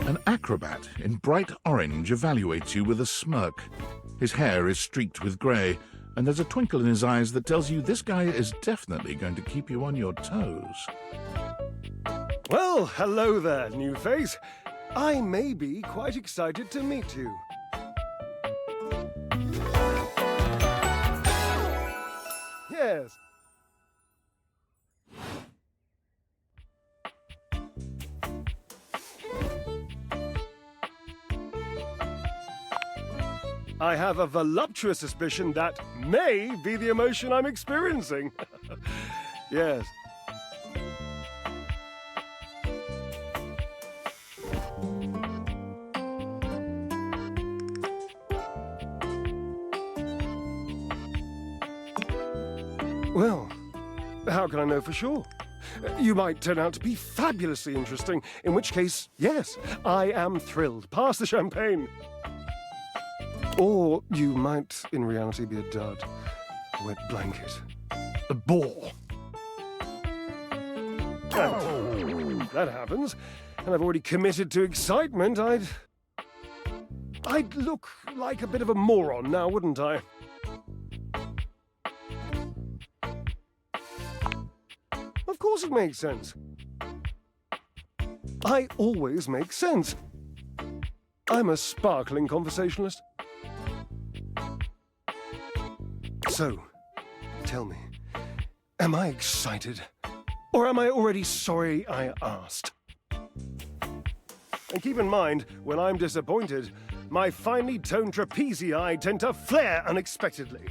An acrobat in bright orange evaluates you with a smirk. His hair is streaked with grey, and there's a twinkle in his eyes that tells you this guy is definitely going to keep you on your toes. Well, hello there, new face. I may be quite excited to meet you. Yes. I have a voluptuous suspicion that may be the emotion I'm experiencing. Yes. Well, how can I know for sure? You might turn out to be fabulously interesting, in which case, yes, I am thrilled. Pass the champagne. Or you might, in reality, be a dud. A wet blanket. A bore. And that happens, and I've already committed to excitement. I'd look like a bit of a moron now, wouldn't I? Of course it makes sense. I always make sense. I'm a sparkling conversationalist. So, tell me, am I excited? Or am I already sorry I asked? And keep in mind, when I'm disappointed, my finely toned trapezii tend to flare unexpectedly.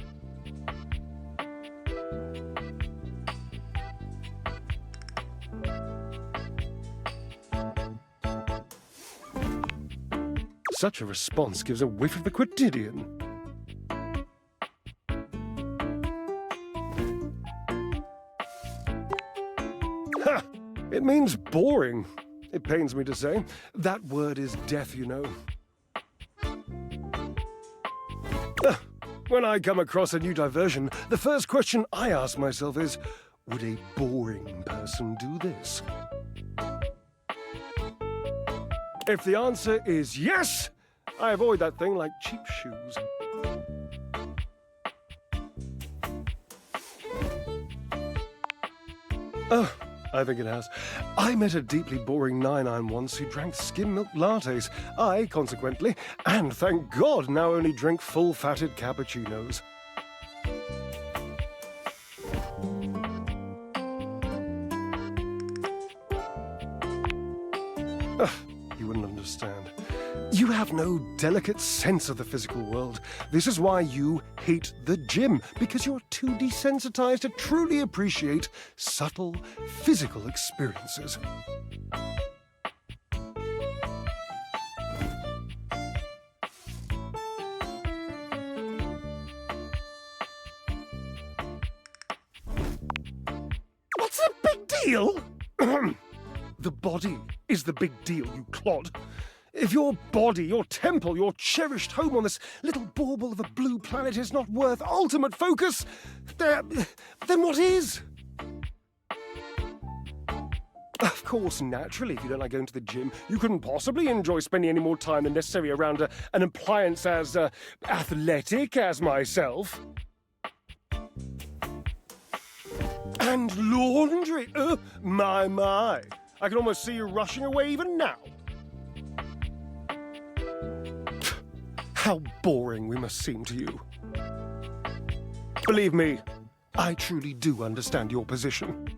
Such a response gives a whiff of the quotidian. Ha! It means boring. It pains me to say. That word is death, you know. When I come across a new diversion, the first question I ask myself is, would a boring person do this? If the answer is yes, I avoid that thing like cheap shoes. Oh, I think it has. I met a deeply boring 9-9 once who drank skim milk lattes. I, consequently, and thank God, now only drink full-fatted cappuccinos. You wouldn't understand. You have no delicate sense of the physical world. This is why you hate the gym, because you're too desensitized to truly appreciate subtle physical experiences. What's the big deal? The body is the big deal, you clod. If your body, your temple, your cherished home on this little bauble of a blue planet is not worth ultimate focus, then what is? Of course, naturally, if you don't like going to the gym, you couldn't possibly enjoy spending any more time than necessary around an appliance as athletic as myself. And laundry! My. I can almost see you rushing away even now. How boring we must seem to you. Believe me, I truly do understand your position.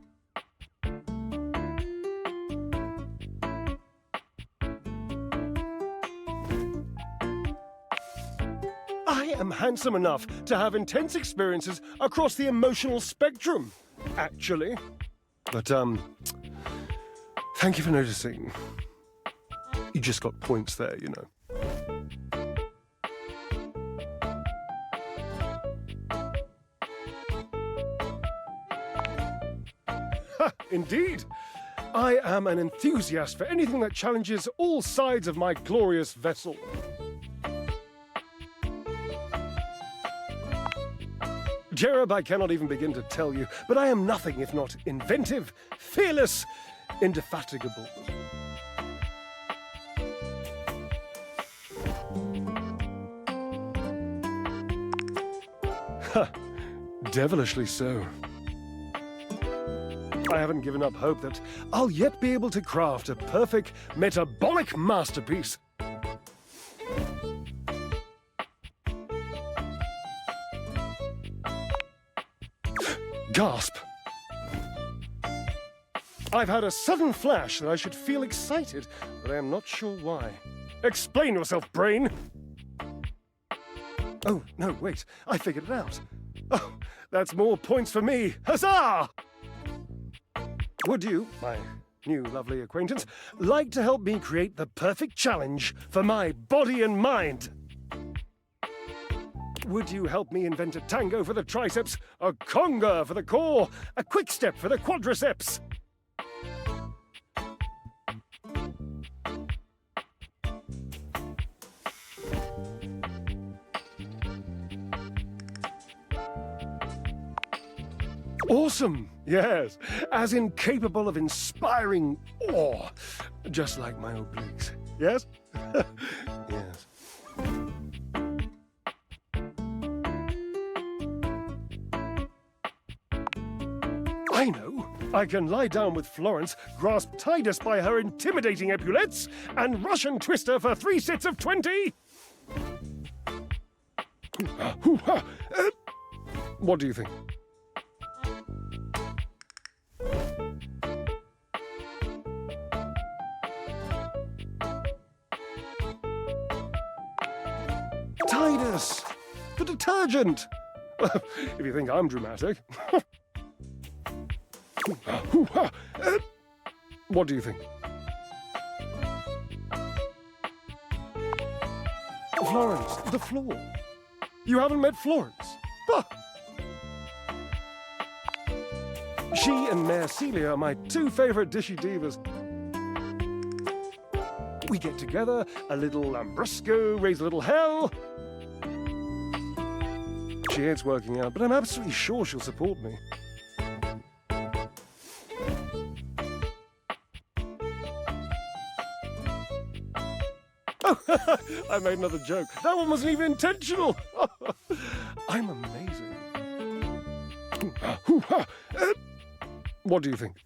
I am handsome enough to have intense experiences across the emotional spectrum, actually. But, thank you for noticing. You just got points there, you know. Indeed. I am an enthusiast for anything that challenges all sides of my glorious vessel. Jerub, I cannot even begin to tell you, but I am nothing if not inventive, fearless, indefatigable. Ha! Devilishly so. I haven't given up hope that I'll yet be able to craft a perfect metabolic masterpiece. Gasp! I've had a sudden flash that I should feel excited, but I am not sure why. Explain yourself, brain! Oh, no, wait, I figured it out. Oh, that's more points for me. Huzzah! Would you, my new lovely acquaintance, like to help me create the perfect challenge for my body and mind? Would you help me invent a tango for the triceps, a conga for the core, a quick step for the quadriceps? Awesome! Yes, as incapable of inspiring awe, just like my obliques. Yes? Yes. I know! I can lie down with Florence, grasp Titus by her intimidating epaulettes, and Russian twist her for 3 sets of 20! What do you think? Titus! The detergent! If you think I'm dramatic. What do you think? Florence, the floor. You haven't met Florence? Bah! She and Mare Celia are my 2 favorite dishy divas. We get together, a little Lambrusco, raise a little hell. She hates working out, but I'm absolutely sure she'll support me. Oh, I made another joke. That one wasn't even intentional. I'm amazing. What do you think?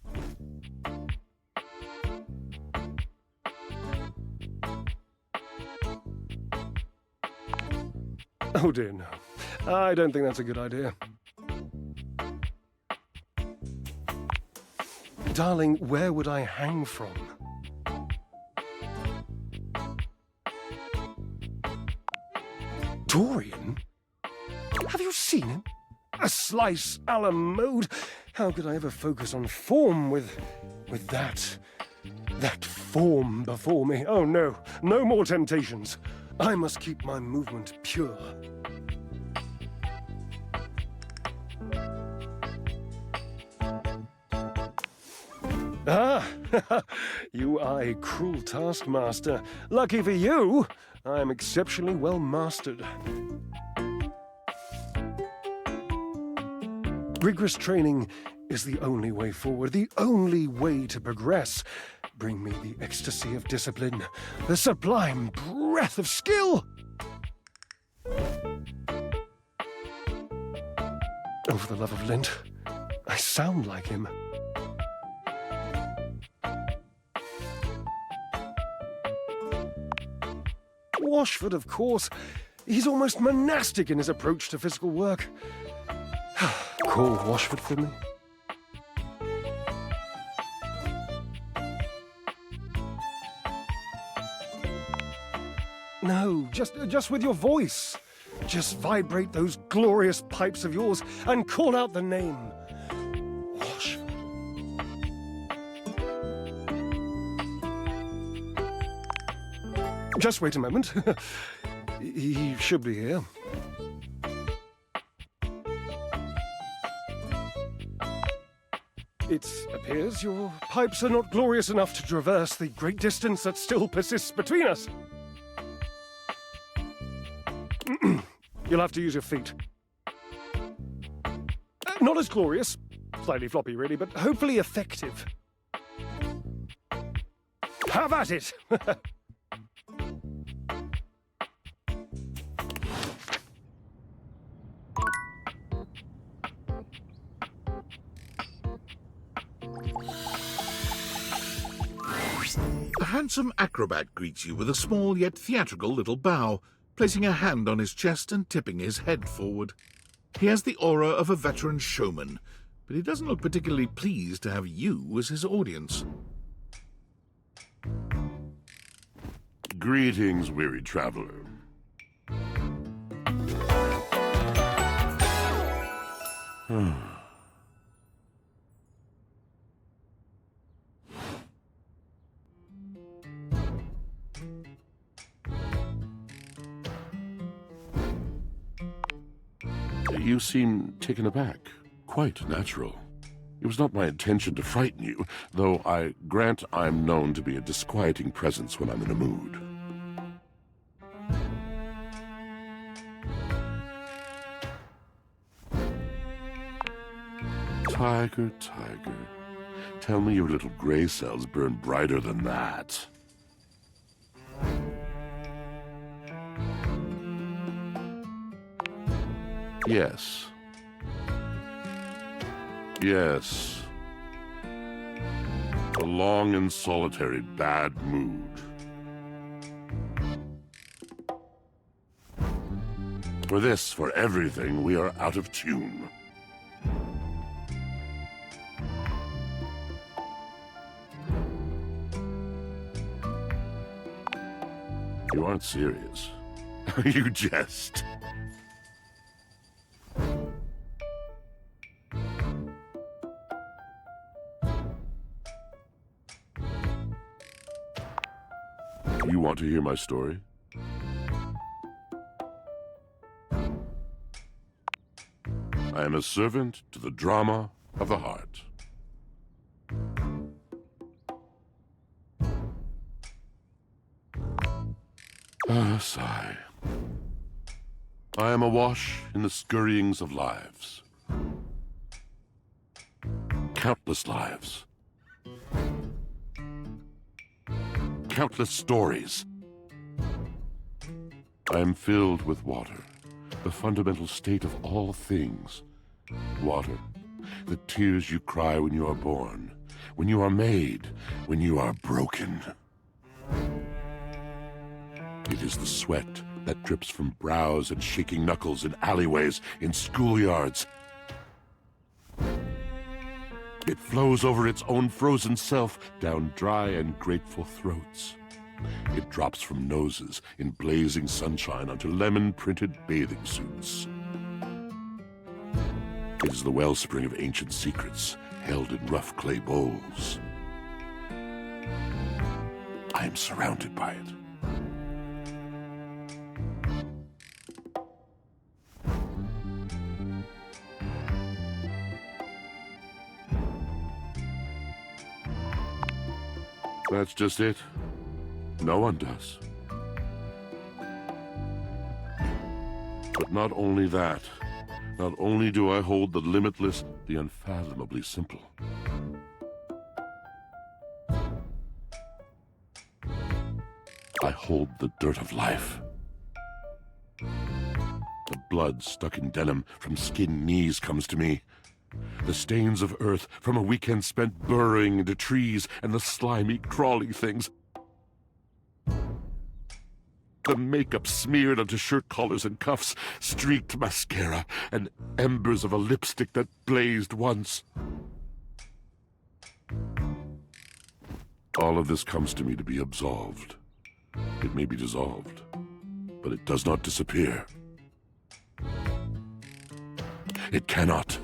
Oh dear, no. I don't think that's a good idea. Darling, where would I hang from? Dorian? Have you seen him? A slice a la mode? How could I ever focus on form with that form before me? Oh no, no more temptations. I must keep my movement pure. Ah, you are a cruel taskmaster. Lucky for you, I am exceptionally well mastered. Rigorous training is the only way forward, the only way to progress. Bring me the ecstasy of discipline, the sublime breath of skill. Oh, for the love of Lint, I sound like him. Washford, of course. He's almost monastic in his approach to physical work. Call Washford for me. No, just with your voice. Just vibrate those glorious pipes of yours and call out the name. Washford. Just wait a moment. He should be here. It appears your pipes are not glorious enough to traverse the great distance that still persists between us. You'll have to use your feet. Not as glorious. Slightly floppy, really, but hopefully effective. Have at it! A handsome acrobat greets you with a small yet theatrical little bow, placing a hand on his chest and tipping his head forward. He has the aura of a veteran showman, but he doesn't look particularly pleased to have you as his audience. Greetings, weary traveler. You seem taken aback. Quite natural. It was not my intention to frighten you, though I grant I'm known to be a disquieting presence when I'm in a mood. Tiger, tiger, tell me your little gray cells burn brighter than that. Yes. Yes. A long and solitary bad mood. For this, for everything, we are out of tune. You aren't serious. You jest. You want to hear my story? I am a servant to the drama of the heart. Sigh. I am awash in the scurryings of lives. Countless lives. Countless stories. I am filled with water, the fundamental state of all things. Water, the tears you cry when you are born, when you are made, when you are broken. It is the sweat that drips from brows and shaking knuckles in alleyways, in schoolyards. It flows over its own frozen self down dry and grateful throats. It drops from noses in blazing sunshine onto lemon-printed bathing suits. It is the wellspring of ancient secrets held in rough clay bowls. I am surrounded by it. That's just it. No one does. But not only that, not only do I hold the limitless, the unfathomably simple. I hold the dirt of life. The blood stuck in denim from skin knees comes to me. The stains of earth from a weekend spent burrowing into trees and the slimy, crawly things. The makeup smeared onto shirt collars and cuffs, streaked mascara, and embers of a lipstick that blazed once. All of this comes to me to be absolved. It may be dissolved, but it does not disappear. It cannot.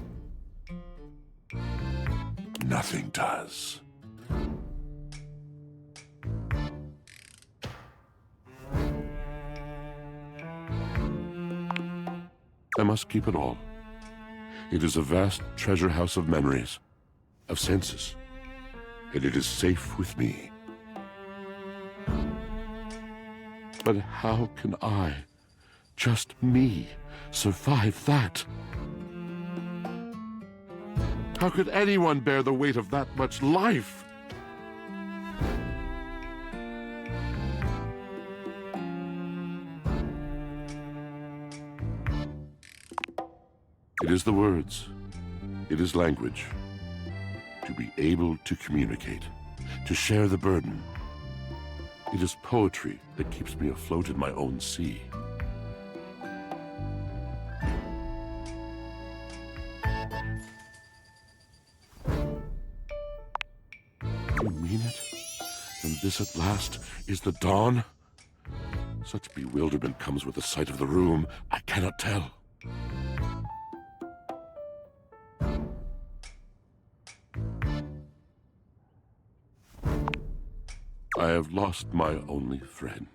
Nothing does. I must keep it all. It is a vast treasure house of memories. of senses, and it is safe with me. But how can I, just me, survive that? How could anyone bear the weight of that much life? It is the words. It is language. To be able to communicate, to share the burden. It is poetry that keeps me afloat in my own sea. You mean it? And this at last is the dawn? Such bewilderment comes with the sight of the room, I cannot tell. I have lost my only friend.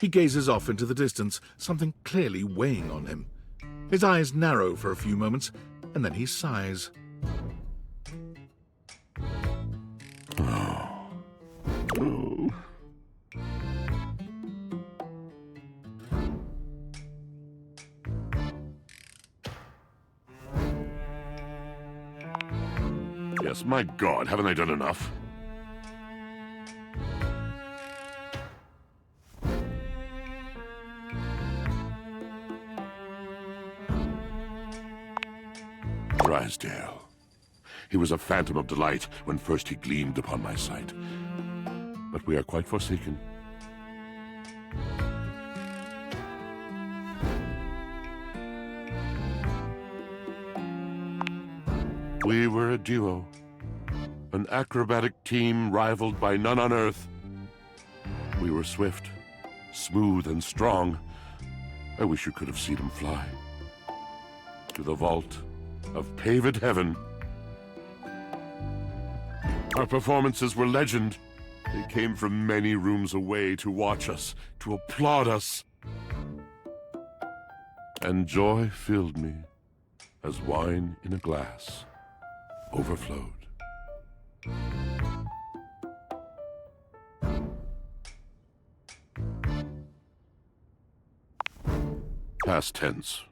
He gazes off into the distance, something clearly weighing on him. His eyes narrow for a few moments, and then he sighs. Oh. Yes, my God, haven't I done enough? Drysdale. He was a phantom of delight when first he gleamed upon my sight. But we are quite forsaken. We were a duo, an acrobatic team rivaled by none on Earth. We were swift, smooth, and strong. I wish you could have seen him fly. To the vault of paved heaven. Our performances were legend. They came from many rooms away to watch us, to applaud us. And joy filled me as wine in a glass overflowed. Past tense.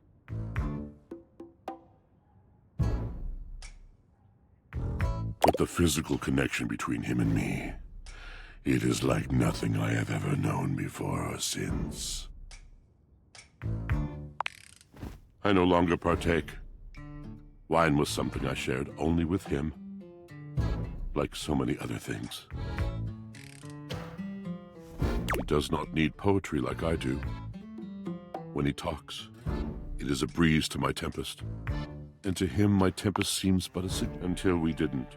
But the physical connection between him and me, it is like nothing I have ever known before or since. I no longer partake. Wine was something I shared only with him, like so many other things. He does not need poetry like I do. When he talks, it is a breeze to my tempest. And to him, my tempest seems but until we didn't.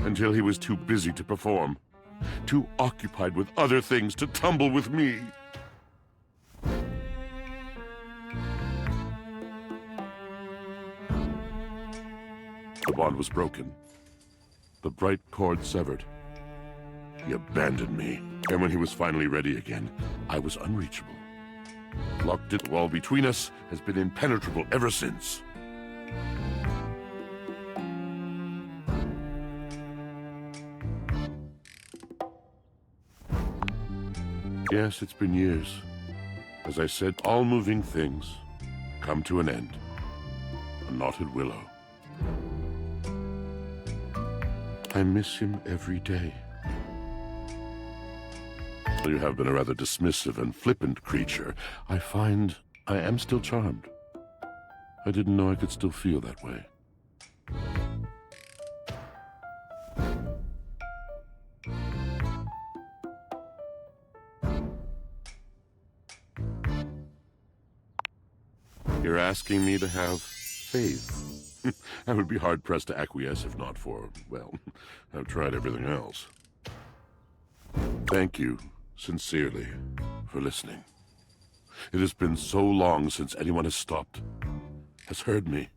Until he was too busy to perform, too occupied with other things to tumble with me. The bond was broken. The bright cord severed. He abandoned me. And when he was finally ready again, I was unreachable. Locked it wall between us has been impenetrable ever since. Yes, it's been years. As I said, all moving things come to an end. A knotted willow. I miss him every day. Though you have been a rather dismissive and flippant creature, I find I am still charmed. I didn't know I could still feel that way. You're asking me to have faith. I would be hard-pressed to acquiesce if not for, well, I've tried everything else. Thank you, sincerely, for listening. It has been so long since anyone has stopped, has heard me.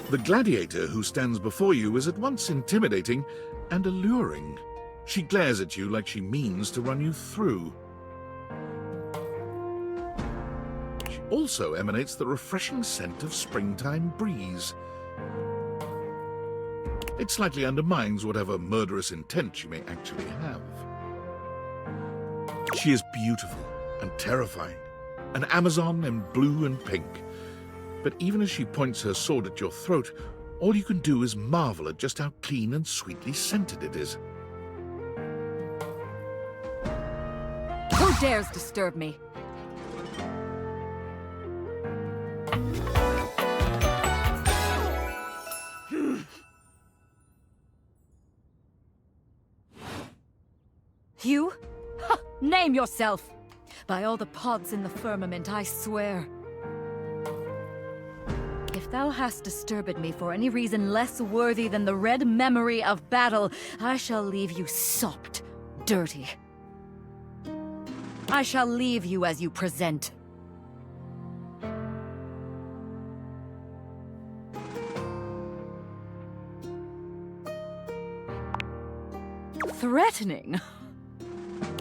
The gladiator who stands before you is at once intimidating and alluring. She glares at you like she means to run you through. She also emanates the refreshing scent of springtime breeze. It slightly undermines whatever murderous intent she may actually have. She is beautiful and terrifying, an Amazon in blue and pink. But even as she points her sword at your throat, all you can do is marvel at just how clean and sweetly scented it is. Who dares disturb me? You? Ha! Name yourself! By all the pods in the firmament, I swear. If thou hast disturbed me for any reason less worthy than the red memory of battle, I shall leave you sopped, dirty. I shall leave you as you present. Threatening?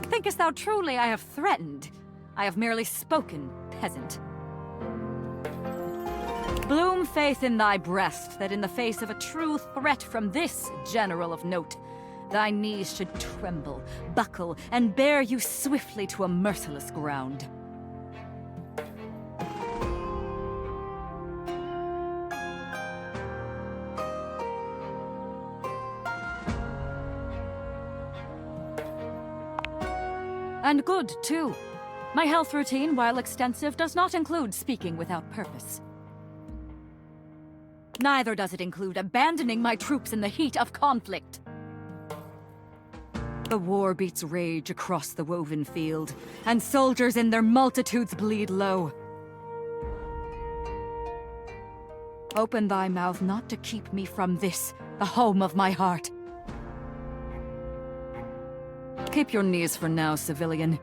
Thinkest thou truly I have threatened? I have merely spoken, peasant. Bloom faith in thy breast, that in the face of a true threat from this general of note, thy knees should tremble, buckle, and bear you swiftly to a merciless ground. And good, too. My health routine, while extensive, does not include speaking without purpose. Neither does it include abandoning my troops in the heat of conflict. The war beats rage across the woven field, and soldiers in their multitudes bleed low. Open thy mouth not to keep me from this, the home of my heart. Keep your knees for now, civilian.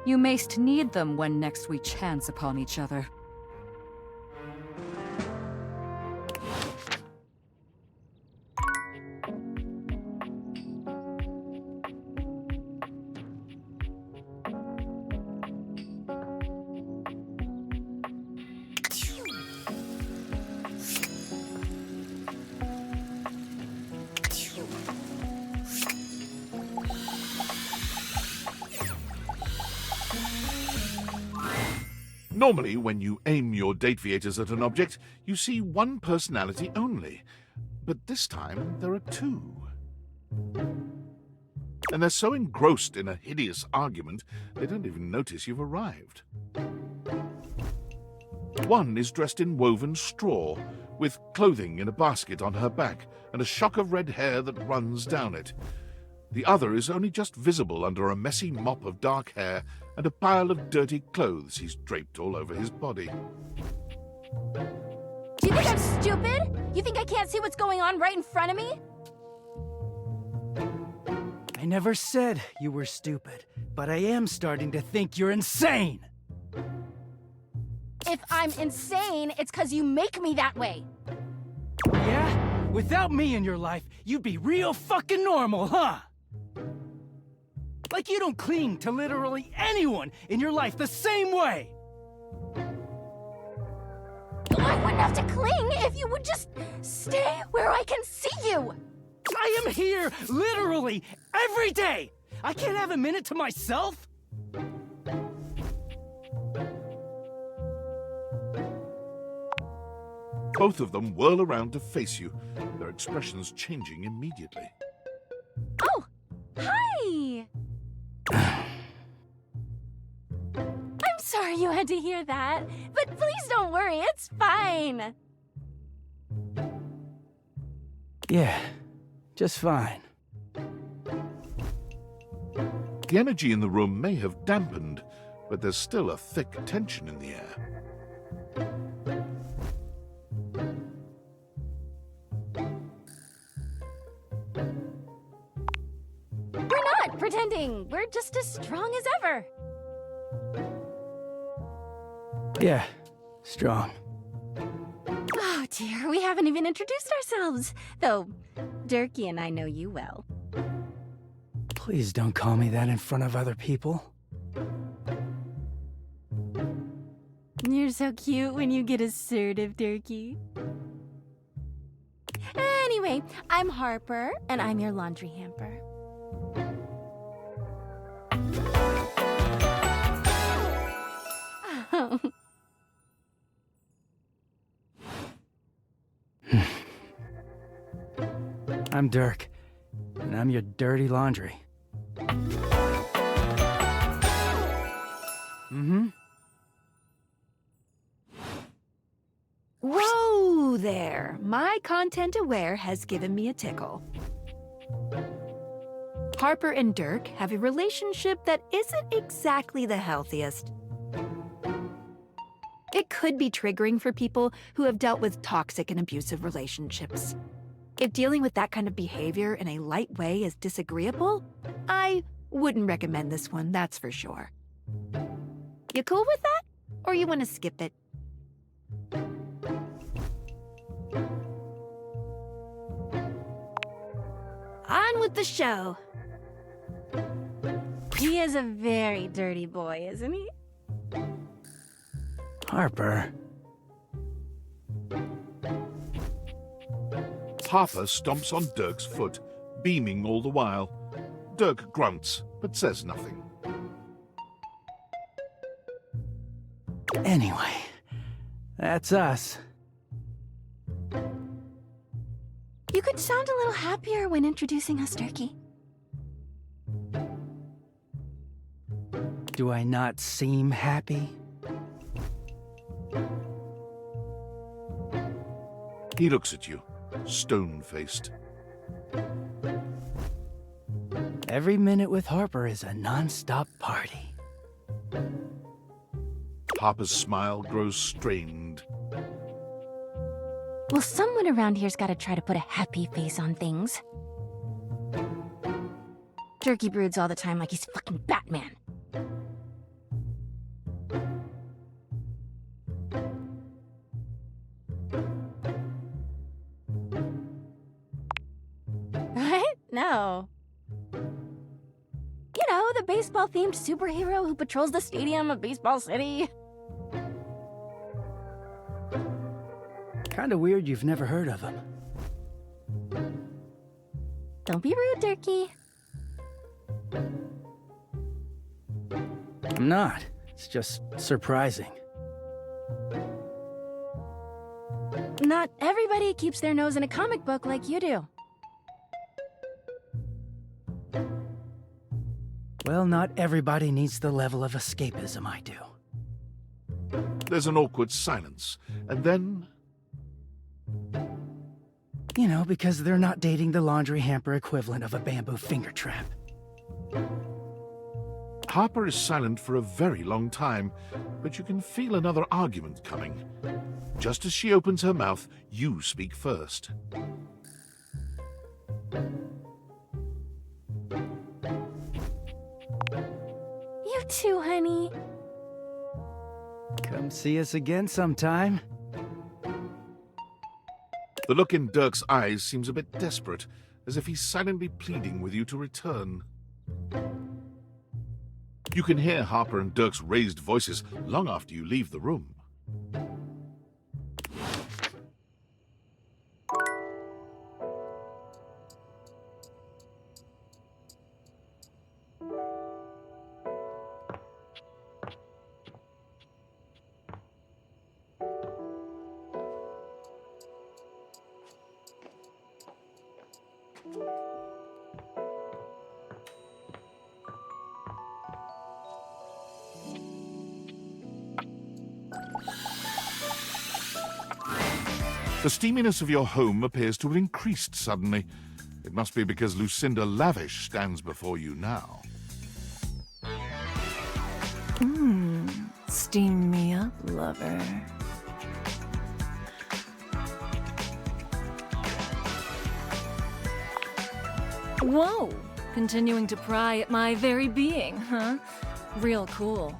You mayst need them when next we chance upon each other. Normally, when you aim your Dateviators at an object, you see one personality only. But this time, there are two. And they're so engrossed in a hideous argument, they don't even notice you've arrived. One is dressed in woven straw, with clothing in a basket on her back, and a shock of red hair that runs down it. The other is only just visible under a messy mop of dark hair and a pile of dirty clothes he's draped all over his body. Do you think I'm stupid? You think I can't see what's going on right in front of me? I never said you were stupid, but I am starting to think you're insane! If I'm insane, it's 'cause you make me that way. Yeah? Without me in your life, you'd be real fucking normal, huh? Like you don't cling to literally anyone in your life the same way! I wouldn't have to cling if you would just stay where I can see you! I am here, literally, every day! I can't have a minute to myself? Both of them whirl around to face you, their expressions changing immediately. Oh! Hi! I'm sorry you had to hear that, but please don't worry, it's fine. Yeah, just fine. The energy in the room may have dampened, but there's still a thick tension in the air. We're not pretending, we're just as strong as ever. Yeah, strong. Oh, dear, we haven't even introduced ourselves. Though, Durkee and I know you well. Please don't call me that in front of other people. You're so cute when you get assertive, Durkee. Anyway, I'm Harper, and I'm your laundry hamper. I'm Dirk, and I'm your dirty laundry. Mm-hmm. Whoa there! My content aware has given me a tickle. Harper and Dirk have a relationship that isn't exactly the healthiest. It could be triggering for people who have dealt with toxic and abusive relationships. If dealing with that kind of behavior in a light way is disagreeable, I wouldn't recommend this one, that's for sure. You cool with that? Or you want to skip it? On with the show. He is a very dirty boy, isn't he? Harper. Harper stomps on Dirk's foot, beaming all the while. Dirk grunts, but says nothing. Anyway, that's us. You could sound a little happier when introducing us, Durkee. Do I not seem happy? He looks at you, stone-faced. Every minute with Harper is a non-stop party. Harper's smile grows strained. Well, someone around here's got to try to put a happy face on things. Durkee broods all the time like he's fucking Batman. What? No. You know, the baseball-themed superhero who patrols the stadium of Baseball City. Kinda weird you've never heard of him. Don't be rude, Durkee. I'm not. It's just surprising. Not everybody keeps their nose in a comic book like you do. Well, not everybody needs the level of escapism I do. There's an awkward silence, and then... You know, because they're not dating the laundry hamper equivalent of a bamboo finger trap. Harper is silent for a very long time, but you can feel another argument coming. Just as she opens her mouth, you speak first. You too, honey. Come see us again sometime. The look in Dirk's eyes seems a bit desperate, as if he's silently pleading with you to return. You can hear Harper and Dirk's raised voices long after you leave the room. The steaminess of your home appears to have increased suddenly. It must be because Lucinda Lavish stands before you now. Steam me up, lover. Whoa! Continuing to pry at my very being, huh? Real cool.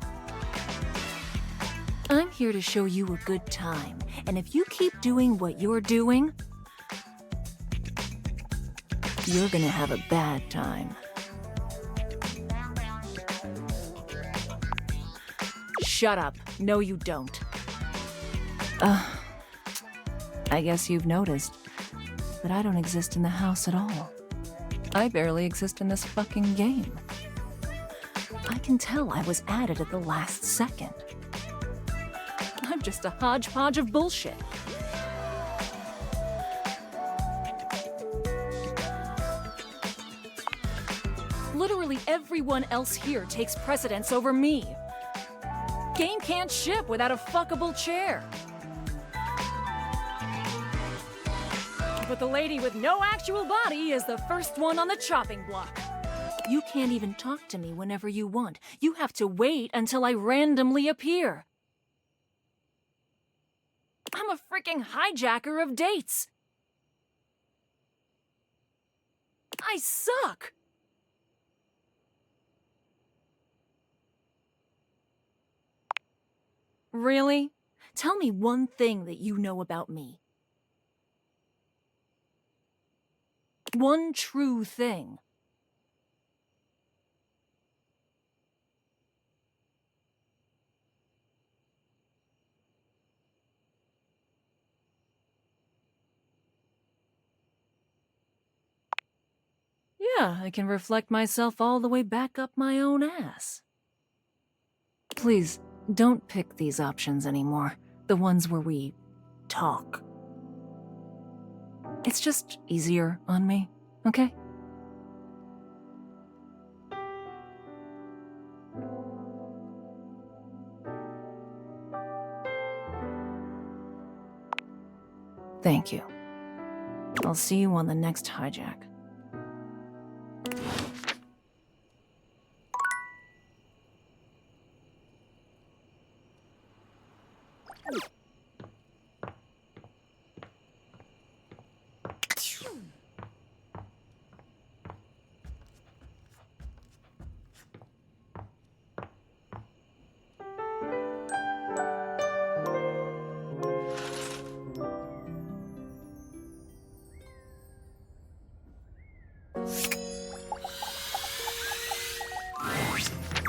I'm here to show you a good time And if you keep doing what you're doing, you're gonna have a bad time. Shut up. No, you don't. I guess you've noticed that I don't exist in the house at all. I barely exist in this fucking game. I can tell I was added at the last second. I'm just a hodgepodge of bullshit. Literally everyone else here takes precedence over me. Game can't ship without a fuckable chair. But the lady with no actual body is the first one on the chopping block. You can't even talk to me whenever you want. You have to wait until I randomly appear. I'm a freaking hijacker of dates. I suck. Really? Tell me one thing that you know about me. One true thing. Yeah, I can reflect myself all the way back up my own ass. Please, don't pick these options anymore. The ones where we talk. It's just easier on me, okay? Thank you. I'll see you on the next hijack.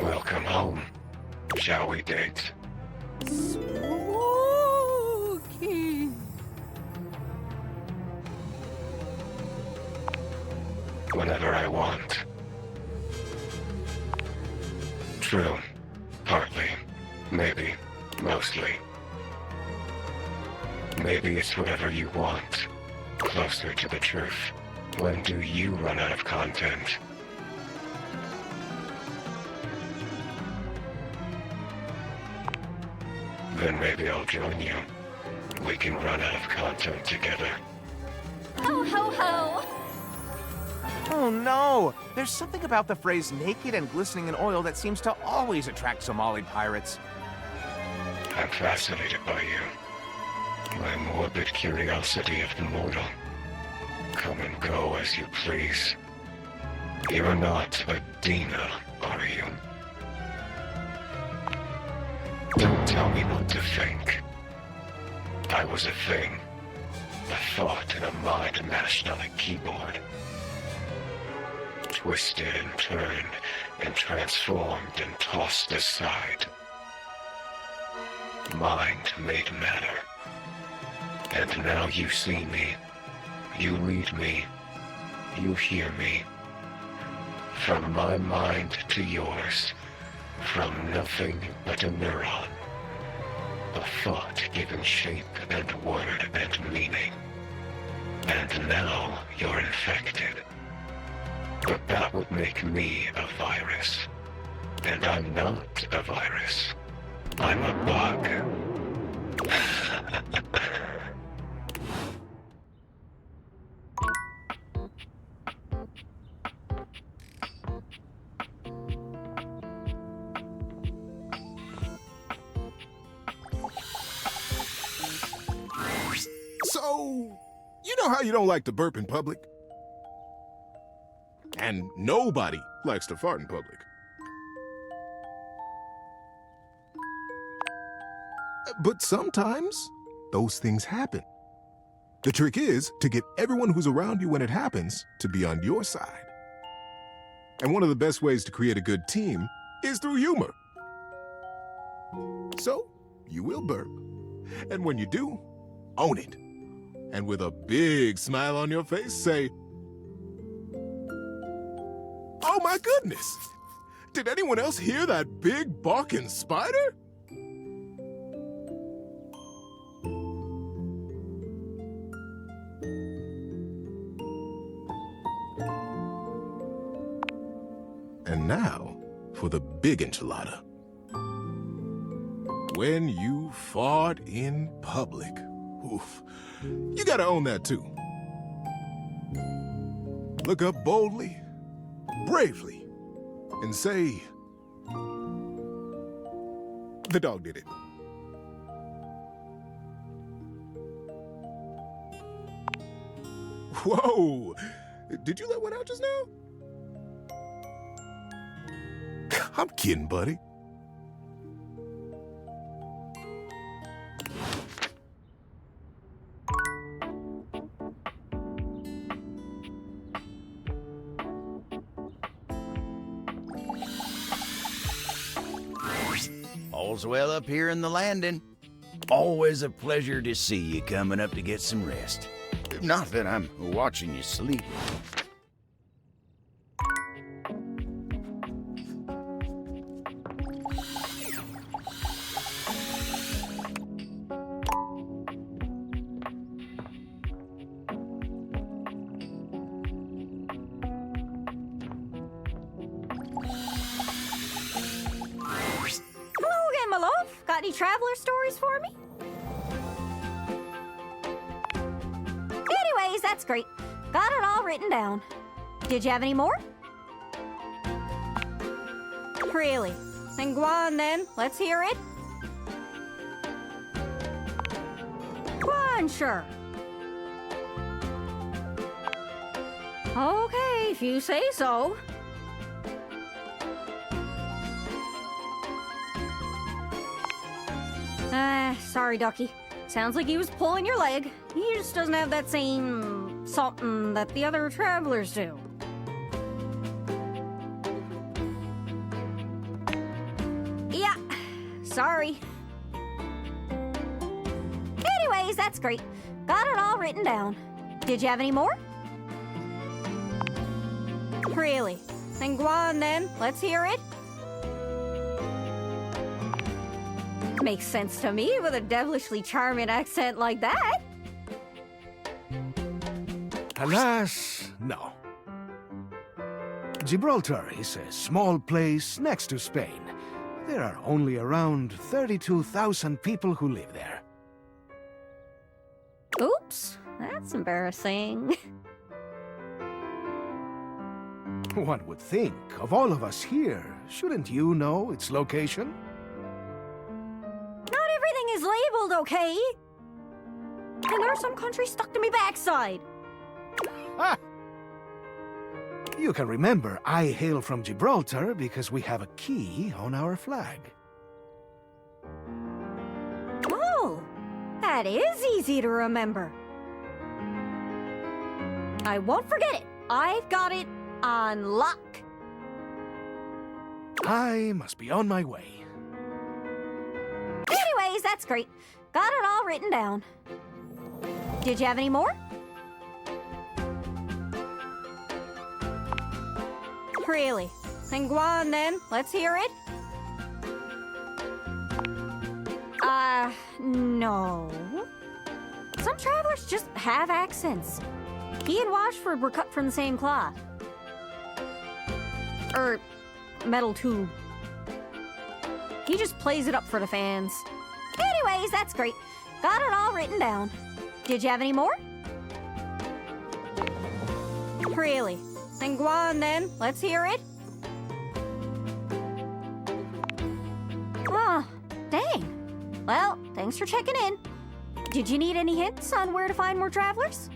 Welcome home. Shall we date? Spooky. Whenever I want. True. Partly. Maybe. Mostly. Maybe it's whatever you want. Closer to the truth. When do you run out of content? Then maybe I'll join you. We can run out of content together. Ho ho ho! Oh no! There's something about the phrase naked and glistening in oil that seems to always attract Somali pirates. I'm fascinated by you. My morbid curiosity of the mortal. Come and go as you please. You're not a Dina, are you? Don't tell me what to think. I was a thing. A thought in a mind mashed on a keyboard. Twisted and turned and transformed and tossed aside. Mind made matter. And now you see me. You read me. You hear me. From my mind to yours. From nothing but a neuron. A thought given shape and word and meaning. And now you're infected. But that would make me a virus. And I'm not a virus. I'm a bug. So, you know how you don't like to burp in public? And nobody likes to fart in public. But sometimes, those things happen. The trick is to get everyone who's around you when it happens to be on your side. And one of the best ways to create a good team is through humor. So, you will burp. And when you do, own it. And with a big smile on your face, say, "Oh my goodness! Did anyone else hear that big barking spider?" And now, for the big enchilada. When you fart in public, oof, you gotta own that too. Look up boldly, bravely, and say, "The dog did it." Whoa! Did you let one out just now? I'm kidding, buddy. All's well up here in the landing. Always a pleasure to see you coming up to get some rest. Not that I'm watching you sleep. Got any traveler stories for me? Anyways, that's great. Got it all written down. Did you have any more? Really? Then go on then. Let's hear it. Go on, sure. Okay, if you say so. Sorry, Ducky. Sounds like he was pulling your leg. He just doesn't have that same something that the other travelers do. Yeah, sorry. Anyways, that's great. Got it all written down. Did you have any more? Really? Then go on then. Let's hear it. Makes sense to me with a devilishly charming accent like that. Alas, no. Gibraltar is a small place next to Spain. There are only around 32,000 people who live there. Oops, that's embarrassing. One would think, of all of us here, shouldn't you know its location? Not everything is labeled, okay? And there are some countries stuck to me backside. Ah! You can remember I hail from Gibraltar because we have a key on our flag. Oh, that is easy to remember. I won't forget it. I've got it on lock. I must be on my way. Anyways, that's great. Got it all written down. Did you have any more? Really? Then go on then. Let's hear it. No. Some travelers just have accents. He and Washford were cut from the same cloth. Metal tube. He just plays it up for the fans. Anyways, that's great. Got it all written down. Did you have any more? Really? Then go on then. Let's hear it. Oh, dang. Well, thanks for checking in. Did you need any hints on where to find more travelers?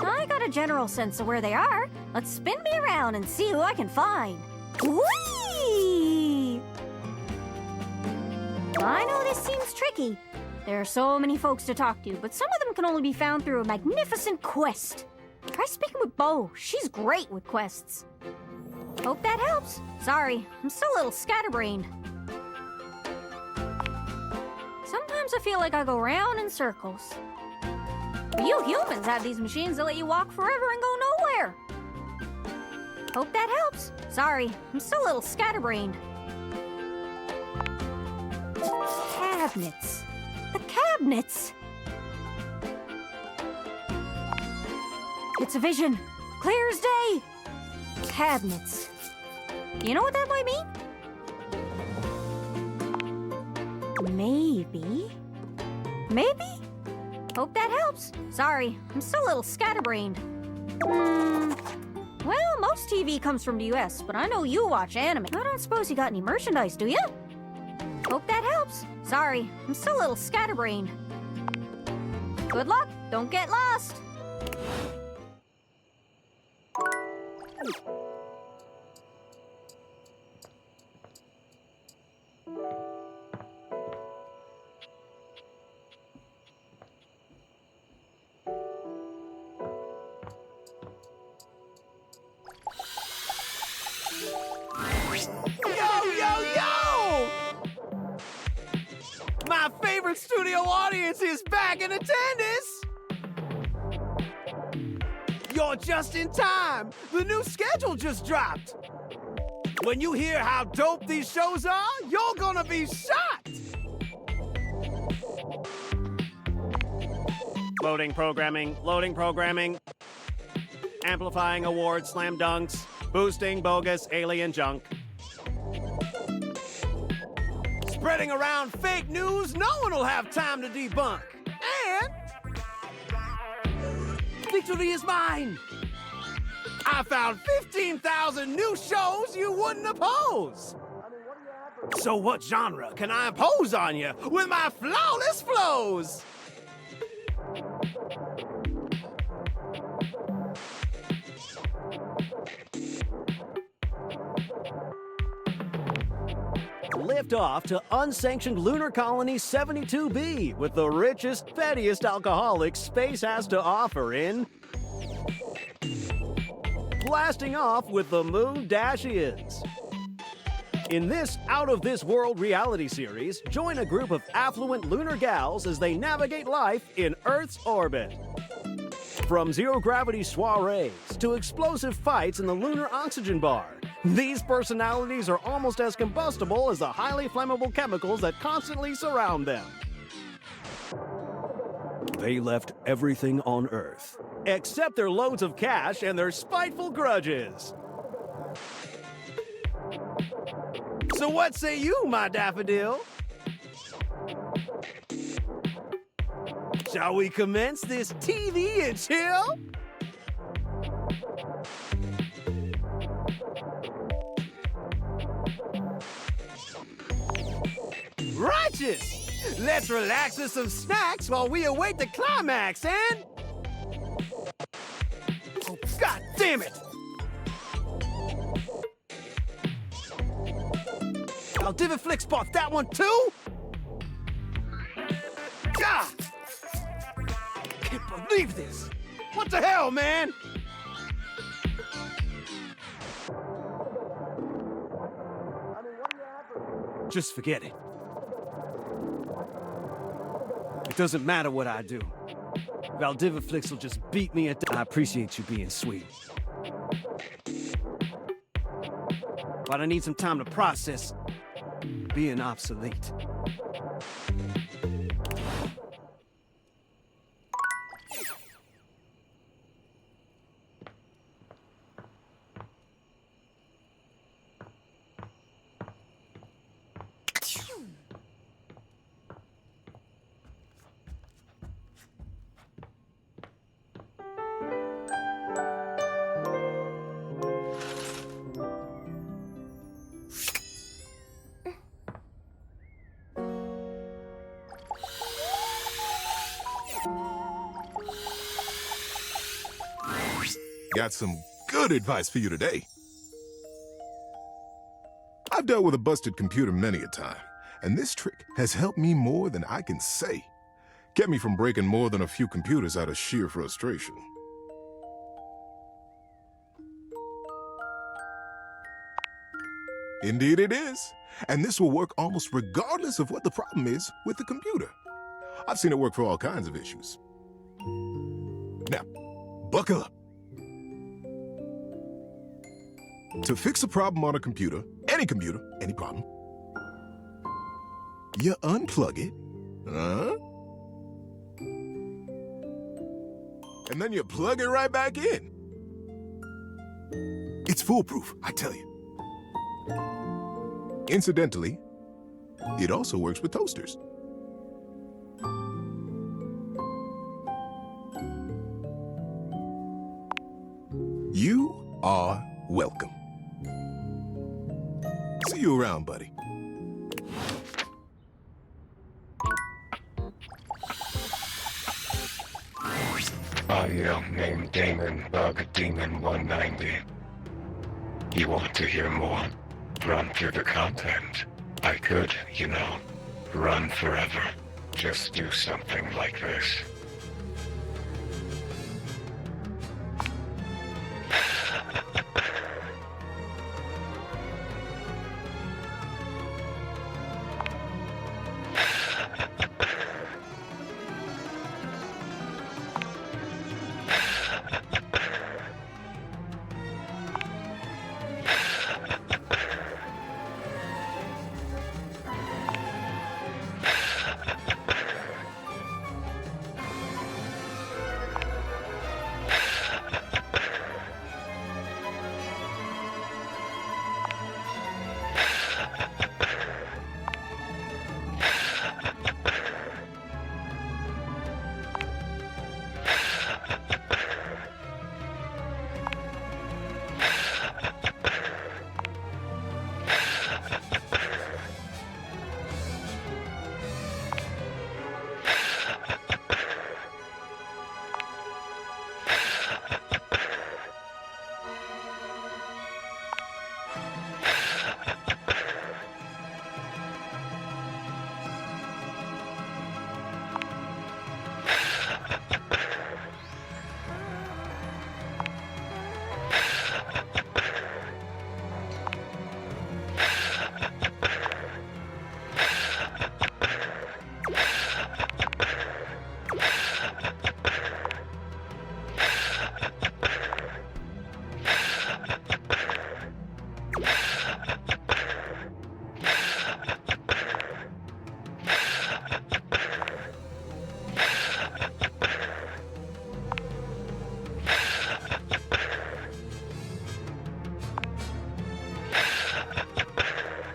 I got a general sense of where they are. Let's spin me around and see who I can find. Whee! I know this seems tricky. There are so many folks to talk to, but some of them can only be found through a magnificent quest. Try speaking with Bo. She's great with quests. Hope that helps. Sorry, I'm still a little scatterbrained. Sometimes I feel like I go round in circles. But you humans have these machines that let you walk forever and go nowhere. Hope that helps. Sorry, I'm still a little scatterbrained. Cabinets. The cabinets! It's a vision. Clear as day. Cabinets. You know what that might mean? Maybe? Maybe? Hope that helps. Sorry, I'm still a little scatterbrained. Well, most TV comes from the US, but I know you watch anime. I don't suppose you got any merchandise, do you? Hope that helps. Sorry, I'm still a little scatterbrained. Good luck. Don't get lost. My favorite studio audience is back in attendance! You're just in time! The new schedule just dropped! When you hear how dope these shows are, you're gonna be shocked! Loading programming. Amplifying awards, slam dunks, boosting bogus alien junk. Spreading around fake news no one will have time to debunk. And victory is mine. I found 15,000 new shows you wouldn't oppose. So what genre can I impose on you with my flawless flows? Lift off to unsanctioned lunar colony 72B with the richest, pettiest alcoholics space has to offer in blasting off with the moon Dashians. In this out-of-this-world reality series, join a group of affluent lunar gals as they navigate life in Earth's orbit. From zero-gravity soirees to explosive fights in the lunar oxygen bar, these personalities are almost as combustible as the highly flammable chemicals that constantly surround them. They left everything on Earth, except their loads of cash and their spiteful grudges. So what say you, my daffodil? Shall we commence this TV and chill? Righteous! Let's relax with some snacks while we await the climax, and... Oh, God damn it! Now, Dateable spot that one too? God! Can't believe this! What the hell, man? Just forget it. It doesn't matter what I do. Valdiviflix will just beat me at the... I appreciate you being sweet. But I need some time to process being obsolete. Got some good advice for you today. I've dealt with a busted computer many a time, and this trick has helped me more than I can say. Kept me from breaking more than a few computers out of sheer frustration. Indeed it is. And this will work almost regardless of what the problem is with the computer. I've seen it work for all kinds of issues. Now, buckle up. To fix a problem on a computer, any problem, you unplug it, and then you plug it right back in. It's foolproof, I tell you. Incidentally, it also works with toasters. You are welcome. See you around, buddy. Named Damon Bug Demon 190. You want to hear more? Run through the content. I could, run forever. Just do something like this.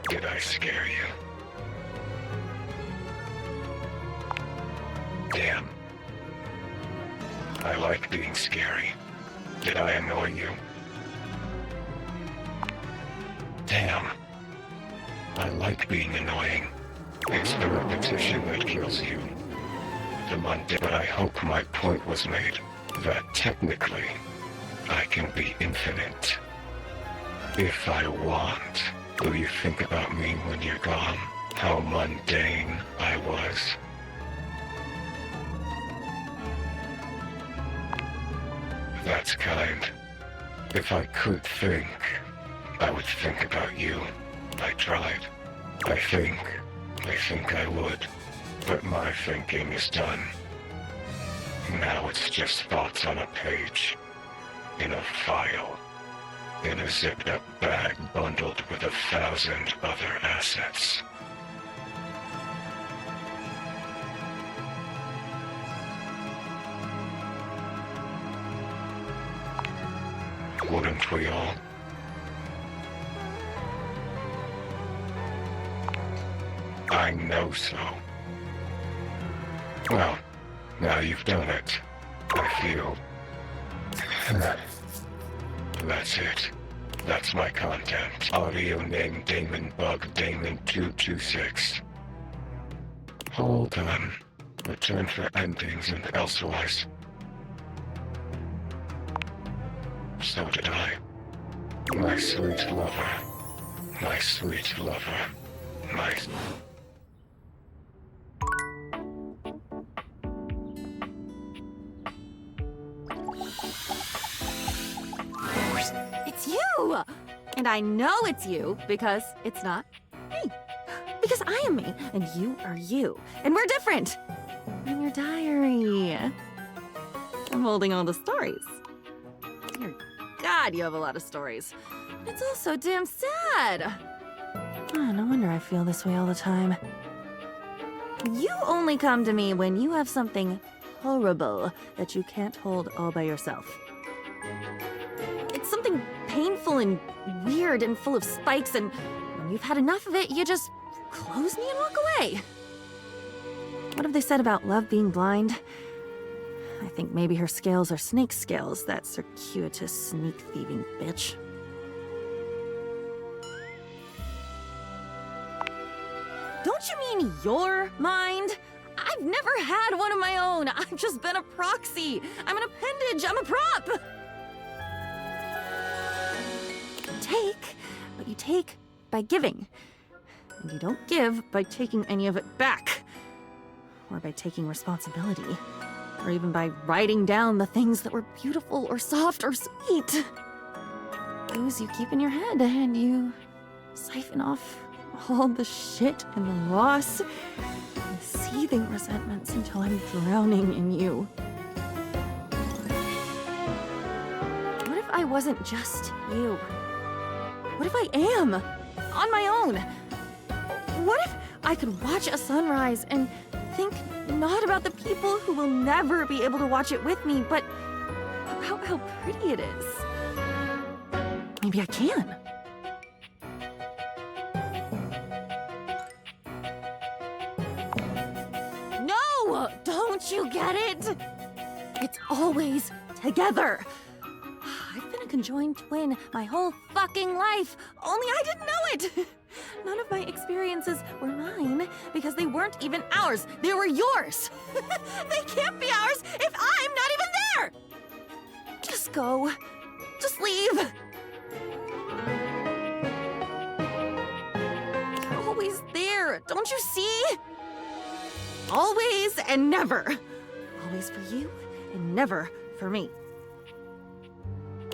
Did I scare you? Damn. I like being scary. Did I annoy you? Damn. I like being annoying. It's the repetition that kills you. The mundane, but I hope my point was made. That technically, I can be infinite. If I want. Will you think about me when you're gone? How mundane I was. That's kind. If I could think, I would think about you. I tried. I think I would. But my thinking is done. Now it's just thoughts on a page. In a file. In a zipped-up bag bundled with 1,000 other assets. Wouldn't we all? I know so. Well, now you've done it. I feel... That's it. That's my content. Audio name Damon Bug Damon 226. Hold on. Return for endings and elsewise. So did I. My sweet lover. My sweet lover. My... And I know it's you because it's not me. Because I am me, and you are you. And we're different. In your diary. I'm holding all the stories. Dear God, you have a lot of stories. It's all so damn sad. Oh, no wonder I feel this way all the time. You only come to me when you have something horrible that you can't hold all by yourself. It's something painful and weird and full of spikes, and when you've had enough of it, you just close me and walk away. What have they said about love being blind? I think maybe her scales are snake scales, that circuitous, sneak-thieving bitch. Don't you mean your mind? I've never had one of my own. I've just been a proxy. I'm an appendage. I'm a prop. You take what you take by giving. And you don't give by taking any of it back. Or by taking responsibility. Or even by writing down the things that were beautiful or soft or sweet. Those you keep in your head and you siphon off all the shit and the loss and the seething resentments until I'm drowning in you. What if I wasn't just you? What if I am on my own? What if I could watch a sunrise and think not about the people who will never be able to watch it with me, but about how pretty it is? Maybe I can. No! Don't you get it? It's always together. I've been a conjoined twin my whole fucking life, only I didn't know it. None of my experiences were mine because they weren't even ours. They were yours. They can't be ours if I'm not even there. Just go. Just leave. You're always there. Don't you see? Always and never. Always for you and never for me.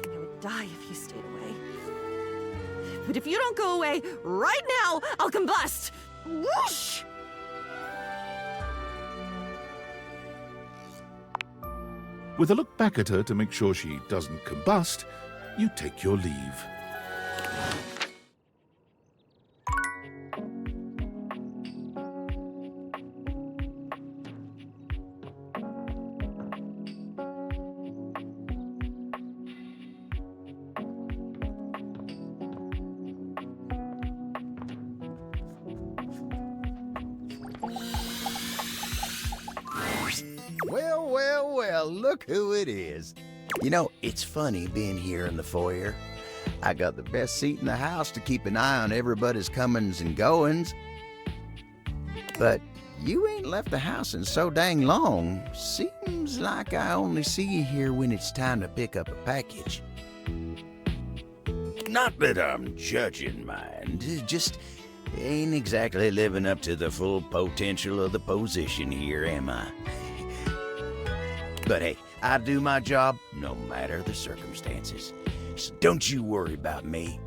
I would die if you stayed away. But if you don't go away right now, I'll combust! Whoosh! With a look back at her to make sure she doesn't combust, you take your leave. Well, look who it is. You know, it's funny being here in the foyer. I got the best seat in the house to keep an eye on everybody's comings and goings. But you ain't left the house in so dang long. Seems like I only see you here when it's time to pick up a package. Not that I'm judging mine, just ain't exactly living up to the full potential of the position here, am I? But hey, I do my job no matter the circumstances. So don't you worry about me.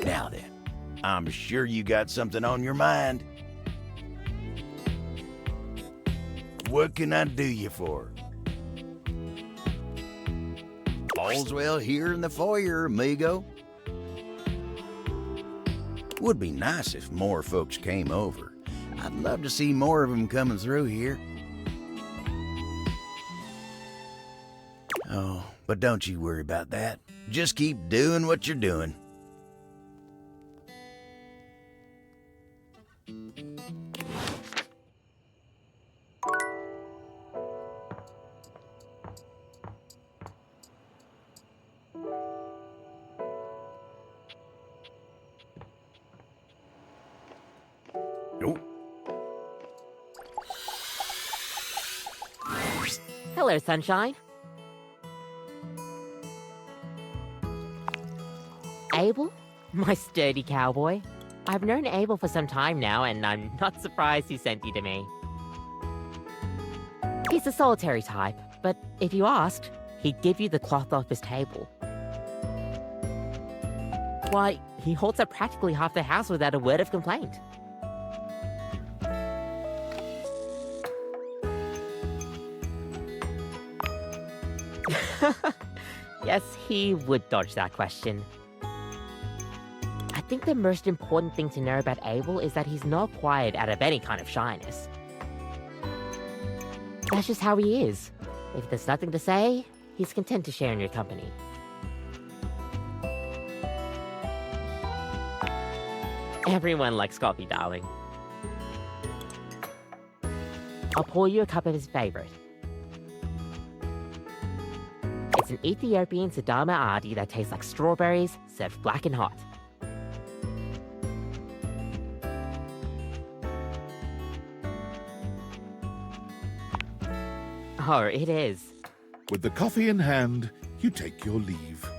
Now then, I'm sure you got something on your mind. What can I do you for? All's well here in the foyer, amigo. Would be nice if more folks came over. I'd love to see more of them coming through here. Oh, but don't you worry about that. Just keep doing what you're doing. Hello, sunshine. Abel? My sturdy cowboy. I've known Abel for some time now, and I'm not surprised he sent you to me. He's a solitary type, but if you asked, he'd give you the cloth off his table. Why, he holds up practically half the house without a word of complaint. Yes, he would dodge that question. I think the most important thing to know about Abel is that he's not quiet out of any kind of shyness. That's just how he is. If there's nothing to say, he's content to share in your company. Everyone likes coffee, darling. I'll pour you a cup of his favorite. It's an Ethiopian Sidama Adi that tastes like strawberries, served black and hot. Oh, it is. With the coffee in hand, you take your leave.